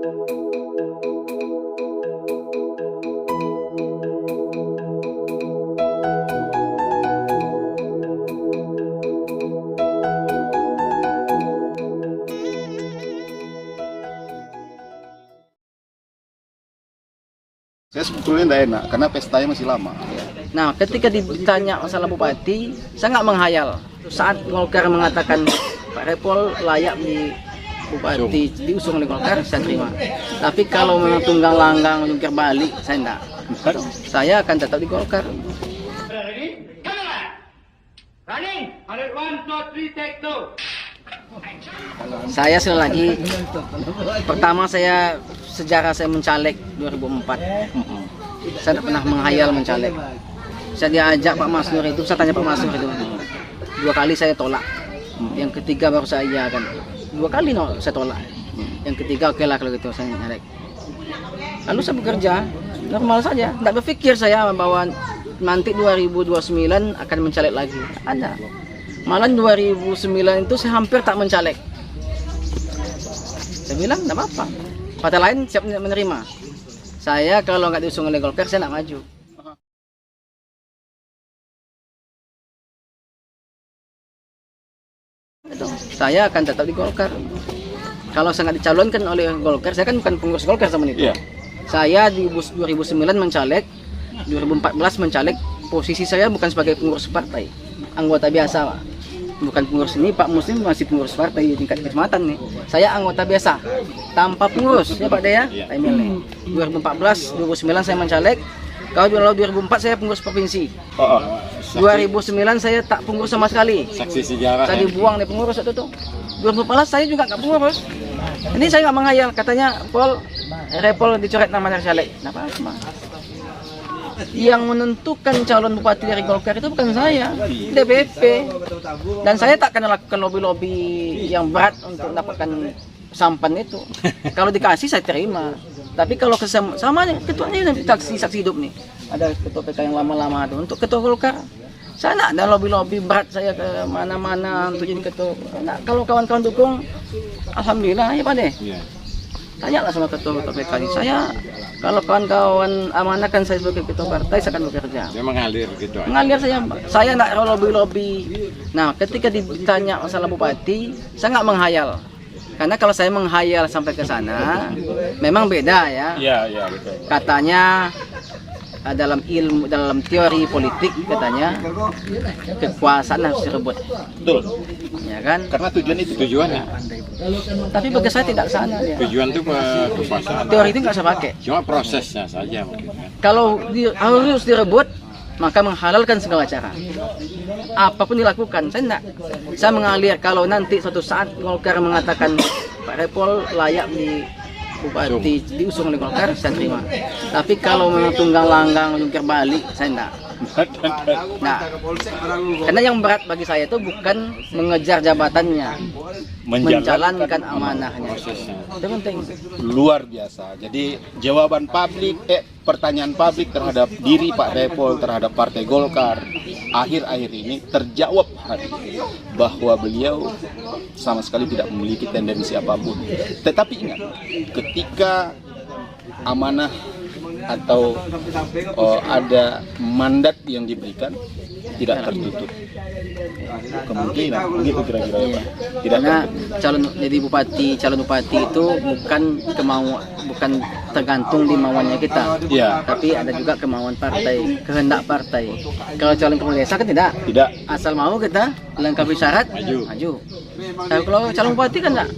Saya sebetulnya tidak enak karena pestanya masih lama. Nah, ketika ditanya masalah bupati, saya nggak menghayal. Saat Golkar mengatakan Pak Repol layak di bupati diusung oleh Golkar, saya terima. Tapi kalau memang tunggang langgang jungkir balik, saya enggak. Saya akan tetap di Golkar. Saya sekali lagi, pertama sejarah saya mencalek 2004. Saya tidak pernah menghayal mencalek. Saya diajak Pak Masnur itu, saya tanya Pak Masnur itu. 2 kali saya tolak. Yang ketiga baru saya iya kan. 2 kali saya tolak. Yang ketiga oke lah kalau gitu saya nyalek. Lalu saya bekerja normal saja, tidak berpikir saya bahwa nanti 2029 akan mencalek lagi. Ada. Malah 2009 itu saya hampir tak mencalek. Saya bilang tidak apa-apa. Partai lain siap menerima. Saya kalau nggak diusung oleh Golkar, saya nggak maju. Saya akan tetap di Golkar. Kalau saya nggak dicalonkan oleh Golkar, saya kan bukan pengurus Golkar sama itu. Yeah. Saya di 2009 mencalek, 2014 mencalek. Posisi saya bukan sebagai pengurus partai, anggota biasa, Pak. Bukan pengurus ini, Pak Muslim masih pengurus partai di tingkat kecamatan nih. Saya anggota biasa, tanpa pengurus, ya Pak Dea. 2014, 2009 saya mencalek. Kalau 2004 saya pengurus provinsi. 2009 saya tak pengurus sama sekali. Saksi sejarah. Saya dibuang dari pengurus itu tuh. 2014 saya juga nggak pengurus. Ini saya nggak menghayal, katanya Repol dicoret nama dari caleg. Kenapa? Yang menentukan calon bupati dari Golkar itu bukan saya, DPP. Dan saya tak akan lakukan lobby-lobby yang berat untuk mendapatkan sampan itu. Kalau dikasih saya terima. Tapi kalau sama nih, ketuanya saksi hidup nih. Ada ketua PK yang lama-lama tuh. Untuk ketua Golkar, saya nggak ada lobby-lobby berat saya ke mana-mana untuk jadi ketua. Nah, kalau kawan-kawan dukung, alhamdulillah ya Pak deh. Tanyalah sama ketua PK ini. Saya kalau kawan-kawan amanahkan saya sebagai ketua partai, saya akan bekerja. Dia mengalir gitu. Mengalir saya nggak lobby-lobby. Nah, ketika ditanya masalah bupati, saya nggak menghayal. Karena kalau saya menghayal sampai ke sana, memang beda ya. Iya, betul. Katanya dalam teori politik katanya kekuasaan harus direbut. Betul. Ya kan? Karena tujuan itu tujuannya. Tapi bagi saya tidak sana dia. Tujuan itu kekuasaan. Teori itu nggak saya pakai. Cuma prosesnya saja mungkin. Kalau harus direbut, maka menghalalkan segala cara. Apapun dilakukan, saya enggak. Saya mengalir kalau nanti suatu saat Golkar mengatakan Pak Repol layak di bupati diusung oleh Golkar, saya terima. Tapi kalau memang tunggang langgang jungkir balik, saya enggak. Nah, karena yang berat bagi saya itu bukan mengejar jabatannya, menjalankan amanahnya. Itu penting. Luar biasa. Jadi jawaban publik, pertanyaan publik terhadap diri Pak Repol, terhadap Partai Golkar akhir-akhir ini terjawab hari bahwa beliau sama sekali tidak memiliki tendensi apapun. Tetapi ingat, ketika amanah atau ada mandat yang diberikan tidak tertutup kemungkinan begitu kira-kira ya Pak. Tidak Karena calon bupati itu bukan tergantung di mauannya kita, tapi ada juga kemauan partai, kehendak partai. Kalau calon kepala desa kan tidak, asal mau kita lengkapi syarat maju. Kalau calon bupati kan enggak,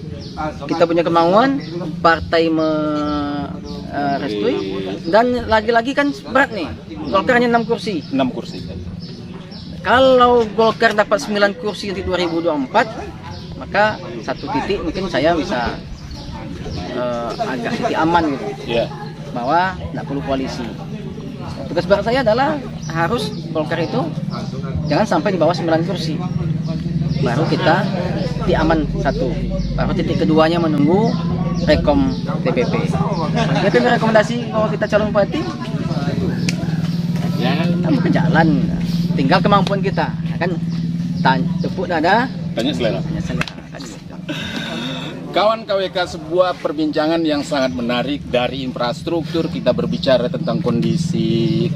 kita punya kemauan, partai merestui, dan lagi-lagi kan berat nih, Golkar hanya 6 kursi. Kalau Golkar dapat 9 kursi di 2024, maka satu titik mungkin saya bisa agak titik aman gitu, bahwa tidak perlu koalisi. Tugas berat saya adalah harus Golkar itu jangan sampai di bawah 9 kursi, baru kita titik aman satu. Baru titik keduanya menunggu rekom DPP. DPP rekomendasi bahwa kita calon bupati, kita mau ke jalan. Tinggal kemampuan kita, ya kan? Tepuk dada, tanya selera. Kawan KWK, sebuah perbincangan yang sangat menarik. Dari infrastruktur kita berbicara tentang kondisi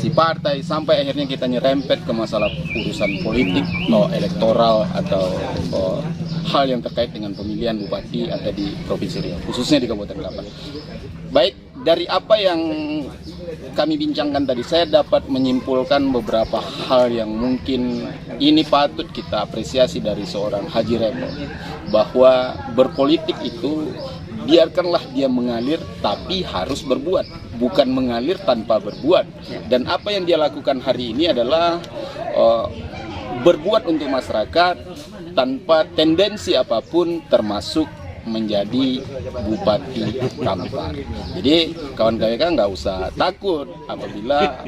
partai sampai akhirnya kita nyerempet ke masalah urusan politik, elektoral atau hal yang terkait dengan pemilihan bupati ada di Provinsi Riau, khususnya di Kabupaten Kelapa. Baik, dari apa yang kami bincangkan tadi, saya dapat menyimpulkan beberapa hal yang mungkin ini patut kita apresiasi dari seorang Haji Repol, bahwa berpolitik itu biarkanlah dia mengalir, tapi harus berbuat, bukan mengalir tanpa berbuat. Dan apa yang dia lakukan hari ini adalah berbuat untuk masyarakat tanpa tendensi apapun, termasuk menjadi Bupati Kampar. Jadi kawan KWK nggak usah takut apabila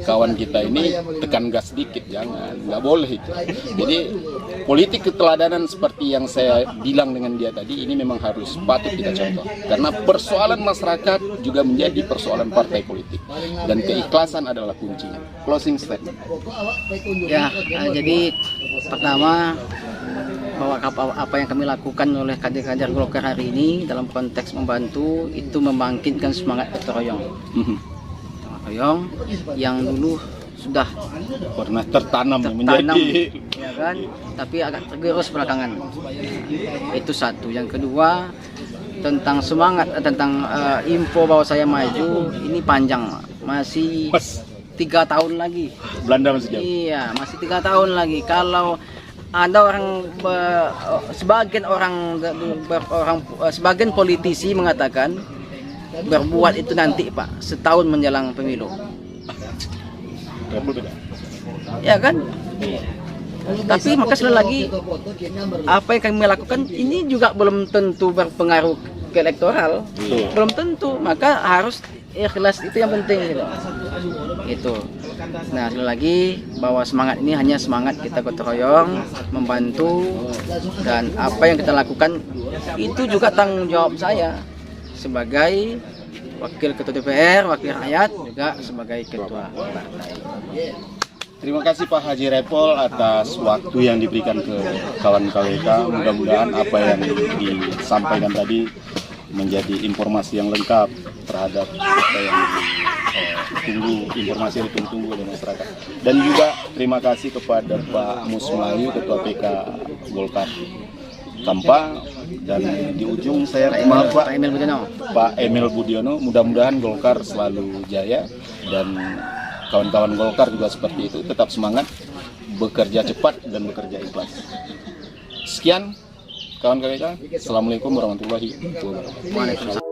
kawan kita ini tekan gas sedikit, jangan, nggak boleh itu. Jadi politik keteladanan seperti yang saya bilang dengan dia tadi, ini memang harus patut kita contoh, karena persoalan masyarakat juga menjadi persoalan partai politik, dan keikhlasan adalah kuncinya. Closing statement. Ya, jadi pertama, bahwa apa yang kami lakukan oleh kader-kader Golkar hari ini dalam konteks membantu itu membangkitkan semangat gotong royong. Royong yang dulu sudah Pernah tertanam menjadi, ya kan, tapi agak tergerus belakangan. Itu satu. Yang kedua, tentang semangat, tentang info bahwa saya maju, ini panjang, masih 3 tahun lagi. Belanda masih jauh. Iya, masih 3 tahun lagi. Kalau ada sebagian politisi mengatakan berbuat itu nanti, Pak, setahun menjelang pemilu. Ya kan? Tapi maka sekali lagi, apa yang kami lakukan ini juga belum tentu berpengaruh ke elektoral. Belum tentu, maka harus ikhlas, itu yang penting gitu. Itu. Nah, sekali lagi bahwa semangat ini hanya semangat kita gotong royong, membantu, dan apa yang kita lakukan itu juga tanggung jawab saya sebagai wakil ketua DPR, wakil rakyat, juga sebagai ketua partai. Terima kasih Pak Haji Repol atas waktu yang diberikan ke kawan KWK. Mudah-mudahan apa yang disampaikan tadi menjadi informasi yang lengkap terhadap apa yang informasi yang ditunggu oleh masyarakat. Dan juga terima kasih kepada Pak Mus Melayu, Ketua PK Golkar Kampa, dan di ujung saya Pak Emil Budiono. Mudah-mudahan Golkar selalu jaya, dan kawan-kawan Golkar juga seperti itu, tetap semangat, bekerja cepat dan bekerja ikhlas. Sekian kawan KWK. Assalamualaikum warahmatullahi wabarakatuh.